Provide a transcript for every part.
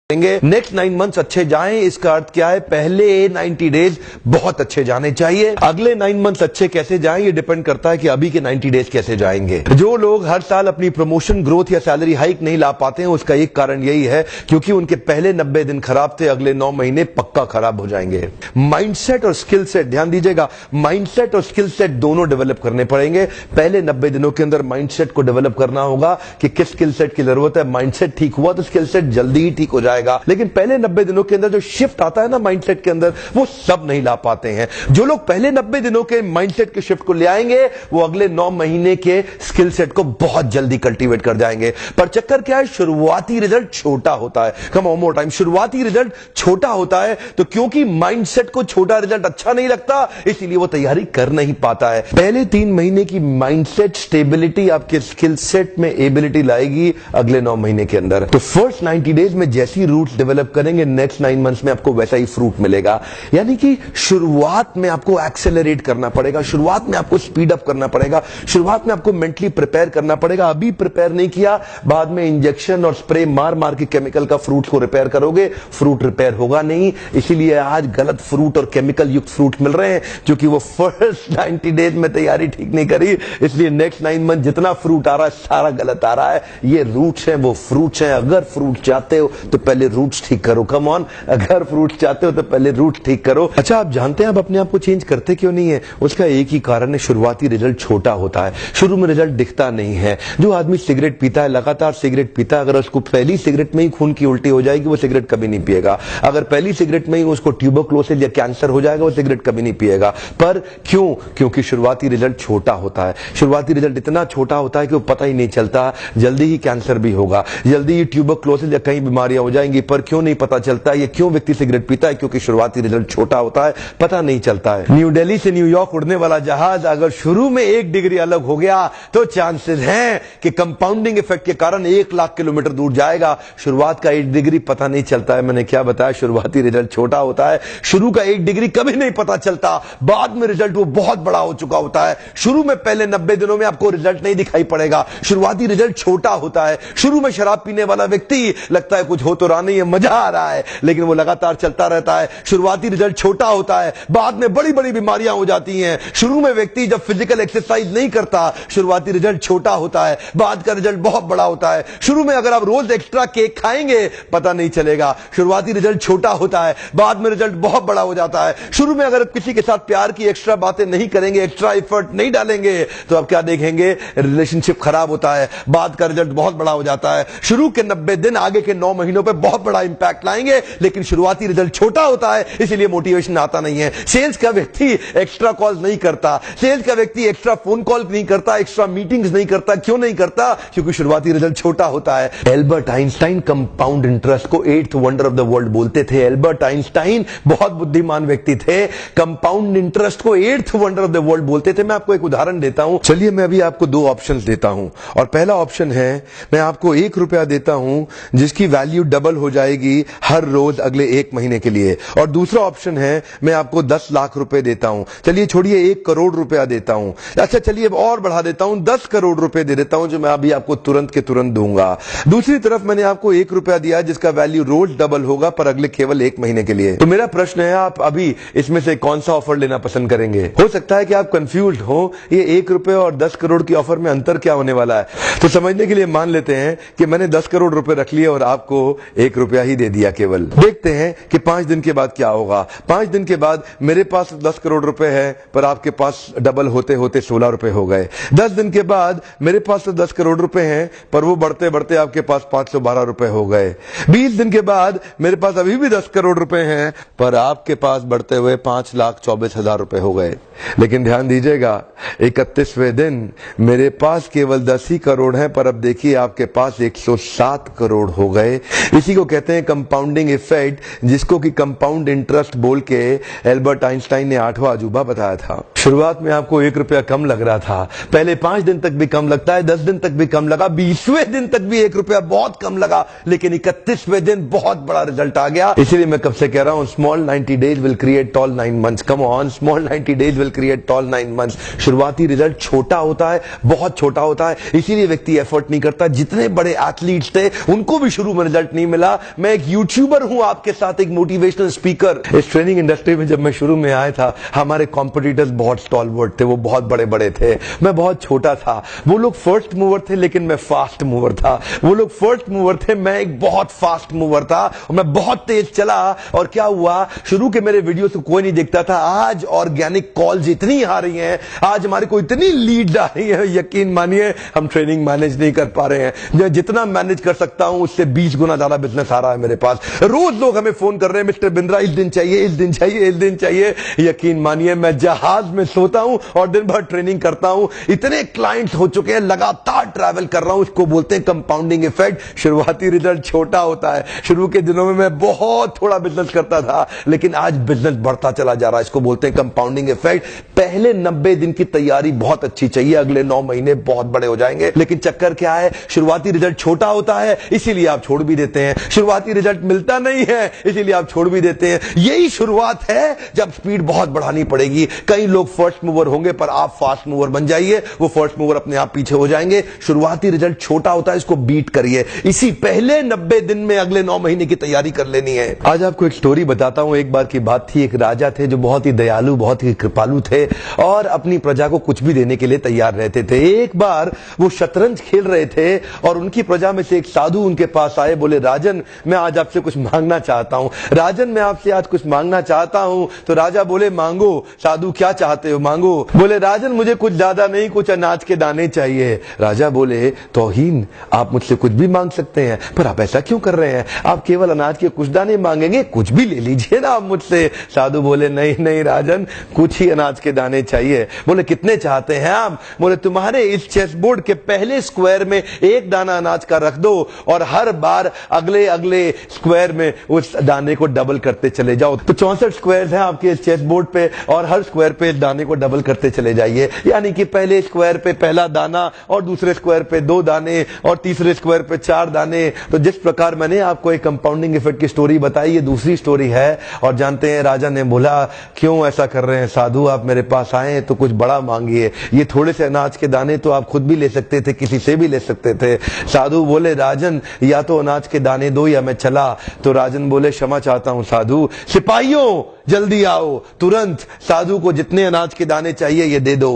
Next 9 months अच्छे जाएं, इसका अर्थ क्या है? पहले 90 डेज बहुत अच्छे जाने चाहिए। अगले 9 मंथ्स अच्छे कैसे जाएं ये डिपेंड करता है कि अभी के 90 डेज कैसे जाएंगे। जो लोग हर साल अपनी प्रमोशन, ग्रोथ या सैलरी हाइक नहीं ला पाते हैं, उसका एक कारण यही है क्योंकि उनके पहले 90 दिन खराब थे, अगले 9 महीने पक्का खराब हो जाएंगे। माइंडसेट और स्किल सेट, ध्यान दीजिएगा, माइंडसेट और स्किल सेट दोनों डेवलप करने पड़ेंगे। पहले 90 दिनों के अंदर माइंडसेट को डेवलप करना होगा कि किस स्किल सेट की जरूरत है। माइंडसेट ठीक हुआ तो स्किल सेट जल्दी ही ठीक हो जाएगा। लेकिन पहले 90 दिनों के अंदर जो शिफ्ट आता है ना माइंडसेट के अंदर, वो सब नहीं ला पाते हैं। जो लोग पहले 90 दिनों के माइंडसेट के शिफ्ट को ले आएंगे, वो अगले 9 महीने के स्किल सेट को बहुत जल्दी कल्टीवेट कर जाएंगे। पर चक्कर क्या है? शुरुआती रिजल्ट छोटा होता है। कम ऑन मोर टाइम, शुरुआती रिजल्ट छोटा होता है। तो क्योंकि माइंडसेट को छोटा रिजल्ट अच्छा नहीं लगता, इसीलिए वो तैयारी कर नहीं पाता है। पहले 3 महीने की माइंडसेट स्टेबिलिटी आपके स्किल सेट में एबिलिटी लाएगी अगले 9 महीने के अंदर। तो फर्स्ट 90 डेज में जैसी रूट्स डेवलप करेंगे, नेक्स्ट 9 मंथ्स में आपको वैसा ही फ्रूट मिलेगा। यानी कि शुरुआत में आपको एक्सेलरेट करना पड़ेगा, शुरुआत में आपको स्पीड अप करना पड़ेगा, शुरुआत में आपको मेंटली प्रिपेयर करना पड़ेगा। अभी प्रिपेयर नहीं किया, बाद में इंजेक्शन और स्प्रे मार मार के केमिकल का फ्रूट को रिपेयर करोगे, फ्रूट रिपेयर होगा नहीं। इसीलिए आज गलत फ्रूट और केमिकल युक्त फ्रूट मिल रहे हैं, क्योंकि वो फर्स्ट 90 डेज में तैयारी ठीक नहीं करी। इसलिए नेक्स्ट 9 मंथ जितना फ्रूट आ रहा है सारा गलत आ रहा है। ये रूट्स हैं, वो फ्रूट्स हैं। अगर फ्रूट चाहते हो तो पहले रूट्स ठीक करो। कम ऑन, अगर फ्रूट चाहते हो तो पहले रूट्स ठीक करो। अच्छा, आप जानते हैं आप अपने आप को चेंज करते क्यों नहीं है? उसका एक ही कारण है, शुरुआती रिजल्ट छोटा होता है, शुरू में रिजल्ट दिखता नहीं है। जो आदमी सिगरेट पीता है, लगातार सिगरेट पीता है, अगर उसको पहली सिगरेट में ही खून की उल्टी हो जाएगी, वो सिगरेट कभी नहीं पिएगा। अगर पहली सिगरेट में ही उसको ट्यूबरक्लोसिस या कैंसर हो जाएगा, वो सिगरेट कभी नहीं पिएगा। पर क्यों? क्योंकि शुरुआती रिजल्ट छोटा होता है। शुरुआती रिजल्ट इतना छोटा होता है कि वो पता ही नहीं चलता, जल्दी ही कैंसर भी होगा, जल्दी ही ट्यूबरक्लोसिस या कई बीमारियां हो जाएंगी। पर क्यों नहीं पता चलता? ये क्यों व्यक्ति सिगरेट पीता है? क्योंकि शुरुआती रिजल्ट छोटा होता है, पता नहीं चलता है। न्यू दिल्ली से न्यूयॉर्क उड़ने वाला जहाज अगर शुरू में 1 डिग्री अलग हो गया तो चांसेस हैं कि कंपाउंडिंग इफेक्ट के कारण 1 लाख किलोमीटर दूर जाएगा। शुरुआत का 1 डिग्री पता नहीं चलता है। मैंने क्या बताया? शुरुआती रिजल्ट छोटा होता है। शुरू का 1 डिग्री कभी नहीं पता चलता, बाद में रिजल्ट वो बहुत बड़ा हो चुका होता है। शुरू में पहले 90 दिनों में आपको रिजल्ट नहीं दिखाई पड़ेगा, शुरुआती रिजल्ट छोटा होता है। शुरू में शराब पीने वाला व्यक्ति लगता है कुछ हो तो रहा नहीं है, मजा आ रहा है, लेकिन वो लगातार चलता रहता है। शुरुआती रिजल्ट छोटा होता है, बाद में बड़ी बड़ी बीमारियां हो जाती हैं। शुरू में व्यक्ति जब फिजिकल एक्सरसाइज नहीं करता, शुरुआती रिजल्ट छोटा होता है, बाद का रिजल्ट बहुत बड़ा होता है। शुरू में अगर आप रोज एक्स्ट्रा केक खाएंगे, पता नहीं चलेगा, शुरुआती रिजल्ट छोटा होता है, बाद में रिजल्ट बहुत बड़ा हो जाता है। शुरू में अगर किसी के साथ प्यार की एक्स्ट्रा बातें नहीं करेंगे, एक्स्ट्रा एफर्ट नहीं डालेंगे, तो आप क्या देखेंगे? रिलेशनशिप खराब होता है, बाद का रिजल्ट बहुत बड़ा हो जाता है। शुरू के 90 दिन आगे के 9 महीनों पे बहुत बड़ा इंपैक्ट लाएंगे, लेकिन शुरुआती रिजल्ट छोटा होता है, इसलिए मोटिवेशन आता नहीं है। सेल्स का व्यक्ति एक्स्ट्रा कॉल नहीं करता, सेल्स का व्यक्ति एक्स्ट्रा फोन कॉल नहीं करता, एक्स्ट्रा मीटिंग्स नहीं करता। क्यों नहीं करता? क्योंकि शुरुआती रिजल्ट छोटा होता है। एल्बर्ट आइंस्टाइन कंपाउंड इंटरेस्ट को 8th wonder of the world बोलते थे। एल्बर्ट आइंस्टाइन बहुत बुद्धिमान व्यक्ति थे, कंपाउंड इंटरेस्ट को 8th wonder of the world बोलते थे। मैं आपको एक उदाहरण देता हूं। चलिए, मैं अभी आपको 2 ऑप्शंस देता हूं, और पहला ऑप्शन है मैं आपको 1 रुपया देता हूं जिसकी वैल्यू डबल हो जाएगी हर रोज अगले 1 महीने के लिए, और दूसरा ऑप्शन है मैं आपको 10 लाख रुपए देता हूं। चलिए छोड़िए, 1 करोड़ रुपया देता हूं। अच्छा चलिए अब और बढ़ा देता हूं, 10 करोड़ रुपए दे देता हूं, जो मैं अभी आपको तुरंत के तुरंत दूंगा। दूसरी तरफ मैंने आपको 1 रुपया दिया जिसका वैल्यू रोज डबल होगा, पर अगले केवल 1 महीने के लिए। तो मेरा प्रश्न है, आप अभी इसमें से कौन सा ऑफर लेना पसंद करेंगे? हो सकता है कि आप कंफ्यूज हो, ये 1 रुपए और 10 करोड़ की ऑफर में अंतर क्या होने वाला है। तो समझने के लिए मान लेते हैं कि मैंने 10 करोड़ रुपए रख लिए और आपको 1 रुपया ही दे दिया केवल। देखते हैं कि 5 दिन के बाद क्या होगा। 5 दिन के बाद मेरे पास 10 करोड़ रुपए है, पर आपके पास डबल होते होते 16 रुपए हो गए। 10 दिन के बाद मेरे पास तो 10 करोड़ रुपए हैं, पर वो बढ़ते बढ़ते आपके पास 512 रुपए हो गए। 20 दिन के बाद मेरे पास अभी भी 10 करोड़ रुपए हैं, पर आपके पास बढ़ते हुए 5,24,000 रुपए हो गए। लेकिन ध्यान दीजिएगा, 31वें दिन मेरे पास केवल 10 ही करोड़ हैं, पर अब देखिए आपके पास 107 करोड़ हो गए। इसी को कहते हैं कंपाउंडिंग इफेक्ट, जिसको कि कंपाउंड इंटरेस्ट बोल के एल्बर्ट आइंस्टाइन ने 8वां अजूबा बताया था। शुरुआत में आपको 1 रुपया कम लग रहा था, पहले 5 दिन तक भी कम लगता है, 10 दिन तक भी कम लगा, 20वें दिन तक भी 1 रुपया बहुत कम लगा, लेकिन 31वें दिन बहुत बड़ा रिजल्ट आ गया। इसीलिए मैं कब से कह रहा हूं, small 90 days will create tall 9 months. Come on, small 90 days will create tall 9 months. शुरुआती रिजल्ट छोटा होता है, बहुत छोटा होता है, इसीलिए व्यक्ति एफर्ट नहीं करता। जितने बड़े एथलीट्स थे उनको भी शुरू में रिजल्ट नहीं मिला। मिला। मैं एक यूट्यूबर हूं, आपके साथ एक मोटिवेशनल स्पीकर। इस ट्रेनिंग इंडस्ट्री में जब मैं शुरू में आया था, हमारे कॉम्पिटिटर्स बहुत स्टॉलवर्ड थे, वो बहुत बड़े बड़े थे, मैं बहुत छोटा था। वो लोग फर्स्ट मूवर थे लेकिन मैं फास्ट मूवर था। वो लोग फर्स्ट मूवर थे, मैं एक बहुत फास्ट मूवर था और मैं बहुत तेज चला। और क्या हुआ, शुरू के मेरे वीडियोस को कोई नहीं देखता था, आज ऑर्गेनिक कॉल्स इतनी आ रही हैं, आज हमारे को इतनी लीड आ रही है, यकीन मानिए हम ट्रेनिंग मैनेज नहीं कर पा रहे हैं। मैं जितना मैनेज कर सकता हूं उससे 20 गुना ज्यादा बिजनेस आ रहा है मेरे पास। रोज लोग हमें फोन कर रहे हैं, मिस्टर बिंद्रा इस दिन चाहिए, इस दिन चाहिए, इस दिन चाहिए। यकीन मानिए मैं जहाज में सोता हूं और दिन भर ट्रेनिंग करता हूं। इतने क्लाइंट्स हो चुके हैं, लगातार ट्रैवल कर रहा हूं, इसको बोलते हैं कंपाउंडिंग इफेक्ट। शुरुआती रिजल्ट छोटा होता है, शुरू के दिनों में मैं बहुत थोड़ा बिजनेस करता था, लेकिन आज बिजनेस बढ़ता चला जा रहा है, इसको बोलते हैं कंपाउंडिंग इफेक्ट। पहले 90 दिन की तैयारी बहुत अच्छी चाहिए, अगले 9 महीने बहुत बड़े हो जाएंगे। लेकिन चक्कर क्या है, शुरुआती रिजल्ट छोटा होता है इसीलिए आप छोड़ भी देते हैं, शुरुआती रिजल्ट मिलता नहीं है इसीलिए आप छोड़ भी देते हैं। यही शुरुआत है, जब स्पीड बहुत बढ़ानी पड़ेगी। कई लोग फर्स्ट मूवर होंगे पर आप फास्ट मूवर बन जाइए, वो फर्स्ट मूवर अपने आप पीछे हो जाएंगे। शुरुआती रिजल्ट छोटा होता है, इसको बीट करिए। इसी पहले 90 दिन में अगले 9 महीने की तैयारी कर लेनी है। आज आपको एक स्टोरी बताता हूं। एक बार की बात थी, एक राजा थे जो बहुत ही दयालु, बहुत ही कृपालु थे और अपनी प्रजा को कुछ भी देने के लिए तैयार रहते थे। एक बार वो शतरंज खेल रहे थे और उनकी प्रजा में से एक साधु उनके पास आए, बोले राजन मैं आज आपसे कुछ मांगना चाहता हूं। राजन मैं आपसे आज कुछ मांगना चाहता हूं। तो राजा बोले मांगो। साधु क्या चाहते हो, मांगो। बोले राजन मुझे कुछ ज्यादा नहीं, कुछ अनाज के दाने चाहिए। राजा बोले तौहीन, आप मुझसे कुछ भी मांग सकते हैं, पर आप ऐसा क्यों कर रहे हैं, आप केवल अनाज के कुछ दाने मांगेंगे, कुछ भी ले लीजिए ना आप मुझसे। साधु बोले नहीं नहीं राजन, कुछ ही अनाज के दाने चाहिए। बोले कितने चाहते हैं आप। बोले तुम्हारे इस चेस बोर्ड के पहले स्क्वायर में एक दाना अनाज का रख दो और हर बार अगले अगले स्क्वायर में उस दाने को डबल करते चले जाओ। तो 64 स्क्वायर हैं आपके इस चेस बोर्ड पे और हर स्क्वायर पे इस दाने को डबल करते चले जाइए। यानी कि पहले स्क्वायर पे पहला दाना और दूसरे स्क्वायर पे 2 दाने और तीसरे स्क्वायर पे 4 दाने। तो जिस प्रकार मैंने आपको एक कंपाउंडिंग इफेक्ट की स्टोरी बताई, ये दूसरी स्टोरी है। और जानते हैं राजा ने बोला क्यों ऐसा कर रहे हैं साधु, आप मेरे पास आए तो कुछ बड़ा मांगिए। ये थोड़े से अनाज के दाने तो आप खुद भी ले सकते थे, किसी से भी ले सकते थे। साधु बोले राजन या तो अनाज के दाने दो या मैं चला। तो राजन बोले क्षमा चाहता हूं साधु, सिपाहियों जल्दी आओ तुरंत, साधु को जितने अनाज के दाने चाहिए ये दे दो।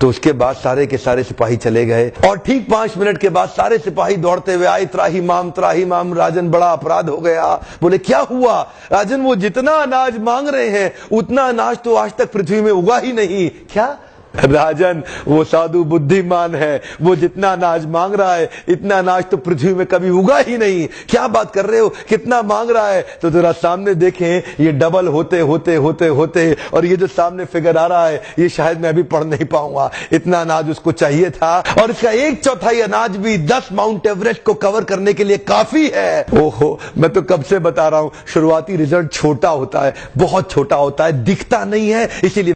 तो उसके बाद सारे के सारे सिपाही चले गए और ठीक 5 मिनट के बाद सारे सिपाही दौड़ते हुए आए, त्राही माम। राजन बड़ा अपराध हो गया। बोले क्या हुआ। राजन वो जितना अनाज मांग रहे हैं उतना अनाज तो आज तक पृथ्वी में उगा ही नहीं। क्या राजन, वो साधु बुद्धिमान है, वो जितना अनाज मांग रहा है इतना अनाज तो पृथ्वी में कभी उगा ही नहीं। क्या बात कर रहे हो, कितना मांग रहा है। तो जरा सामने देखें, ये डबल होते होते होते होते और ये जो सामने फिगर आ रहा है ये शायद मैं अभी पढ़ नहीं पाऊंगा। इतना अनाज उसको चाहिए था और इसका 1/4 अनाज भी 10 माउंट एवरेस्ट को कवर करने के लिए काफी है। ओहो, मैं तो कब से बता रहा हूं, शुरुआती रिजल्ट छोटा होता है, बहुत छोटा होता है, दिखता नहीं है, इसीलिए